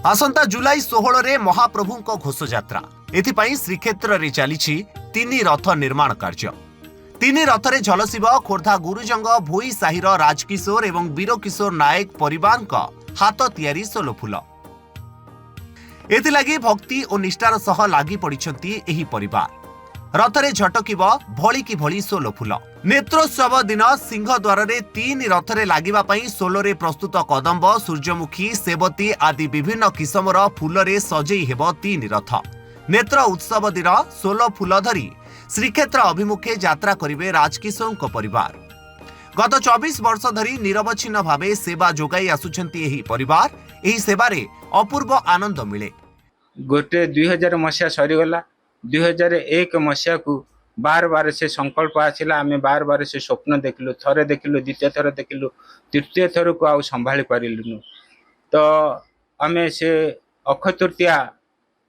आसंता जुलाई 16 रे महाप्रभुंको घोषयात्रा एथिपाई श्रीक्षेत्र रे चलीछि तीन रथ निर्माण कार्य। तीन रथरे झलसिब खोर्धा गुरुजंग भोई साहिर राजकिशोर एवं वीरकिशोर नायक परिवार हाथ तियारी सोलो फूल। एथिलागी भक्ति और निष्ठार सह लागी पड़िछंती एही परिवार। रथरे झटकिब भଳି की भଳି सोलो फूल। नेत्रोत्सव दिन सिंहद्वार रे तीन रथरे लागिबा पई सोलोरे प्रस्तुत कदम्ब, सूर्यमुखी, सेवती आदि विभिन्न किसमर फूलरे सजेई हेब तीन रथ। नेत्र उत्सव दिन सोलो फूल धरी श्रीक्षेत्र अभिमुखे यात्रा करिवे राजकिशोर परिवार। गत 24 वर्ष धरी निरवच्छिन्न भावे सेवा जोगाई आसुछंती एही परिवार। एही सेवारे अपूर्व आनंद मिले। गोटे 2000 मसीहा सरीगला। 2001 मसीहा को बार बार से संकल्प आसिला। आम बार बार से स्वप्न देखिलु, थरे देखिलु, द्वितीय थर देखिलु, तृतीय थर को आउ संभाली पारिलुनु। तो आम से अक्षय तृतीया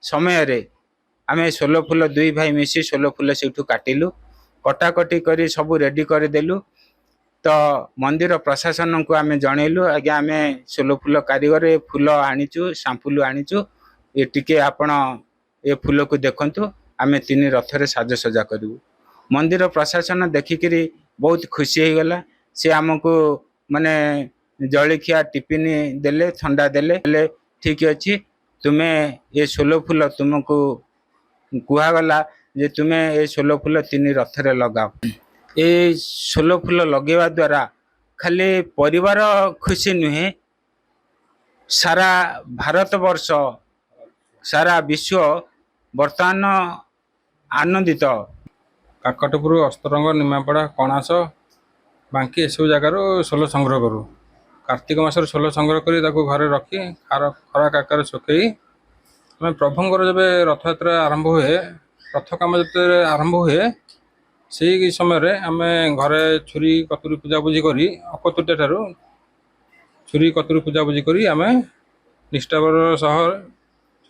समय रे आम सोलो फूल दुई भाई मिसी सोलो फूल से काटिलु, कटाकटी करी सब रेडी कर देलु। तो मंदिर प्रशासन को आम जनइलु, आज्ञा आम सोलो फूल कारीगर फूल आनीचु, सांपुल आनीचु, ये टिके आपण ये फूल को देखंतु, आम तीन रथरे साजसजा करू। मंदिर प्रशासन देखिकी बहुत खुशी हो गला। से आमको माने जलिखिया टिफिन देले, ठंडा देले, ठीक अच्छी तुम्हें ये सोलो फूल तुमको कहगला जे तुम्हें ये सोलो फूल तीन रथरे लगाओ। ये सोलो फूल लगेवा द्वारा खाली परिवार खुशी नुहे, सारा भारत वर्ष सारा विश्व बर्तमान आनंदित। काकटपुर, अस्तरंग, निमापड़ा, कणास, बांकी एसबू जगार सोलो संग्रह करूँ। कार्तिक मास सोलो संग्रह कर घरे रखी खरा काकर सुखई आम प्रभुंर जब रथ यात्रा आरंभ हुए, रथ कम जो आरंभ हुए से समय आम घरे छुरी कतुरी पूजापूजी करी अकतृतीय ठारू छुरी कतुरी पूजापूजी करी आम निष्ठावर सह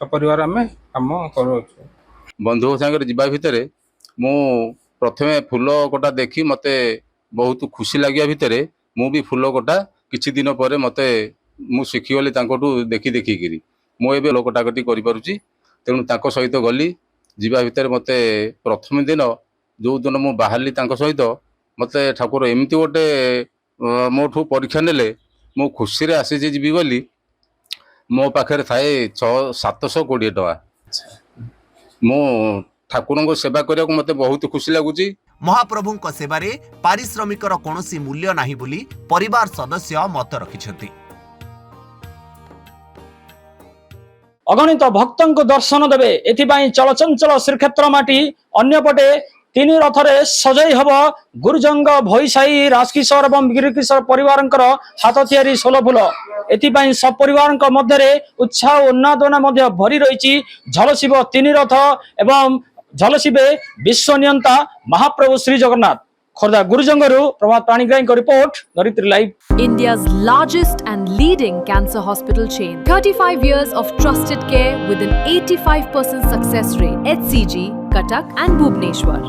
सपरिवार आम कम करूँ। बंधु सागर जीवा भितर मु प्रथमे फूल कोटा देखी मते बहुत खुशी लगे। भितर मु भी फूल कोटा किछि दिन पर मते मु शिखीगली देखी देखिकी मु ए फूल कटाकटी करि तेणु ताको सहित गली जीवा भितर मते प्रथम दिन जो दिन मु बाहरली ताको सहित मते ठाकुर एमती गोटे मोठू परीक्षा नेले मु खुशी रे आसी जीवी बोली मो पाखे थाए 720 टका। मो ठाकुर को सेवा करने को मते बहुत खुशी लगुच। महाप्रभुंक सेवारे पारिश्रमिकर कौनसी मूल्य नाही बोली परिवार सदस्य मत रखिछंती। अगणित भक्तों को दर्शन देवे एथिपाई चलचंचल श्रीक्षेत्र माटी अन्यपटे तीन रथरे सजई हब गुरुजंग भोईसाई राजकिशोर एवं वीरकिशोर परिवार हाथ तियारी सोलो फूल। एथिपाई सब परिवार मध्य उत्साह उन्नादना मध्य भरी रही। झलसिब तीन रथ एवं झलसिबे विश्व नियंता महाप्रभु श्री जगन्नाथ। खोर्धा गुरुजंगरू Prabhat Panigrahi report, Dharitri live. India's largest and leading cancer hospital chain. 35 years of trusted care with an 85% success rate. HCG, Cuttack and Bhubaneswar.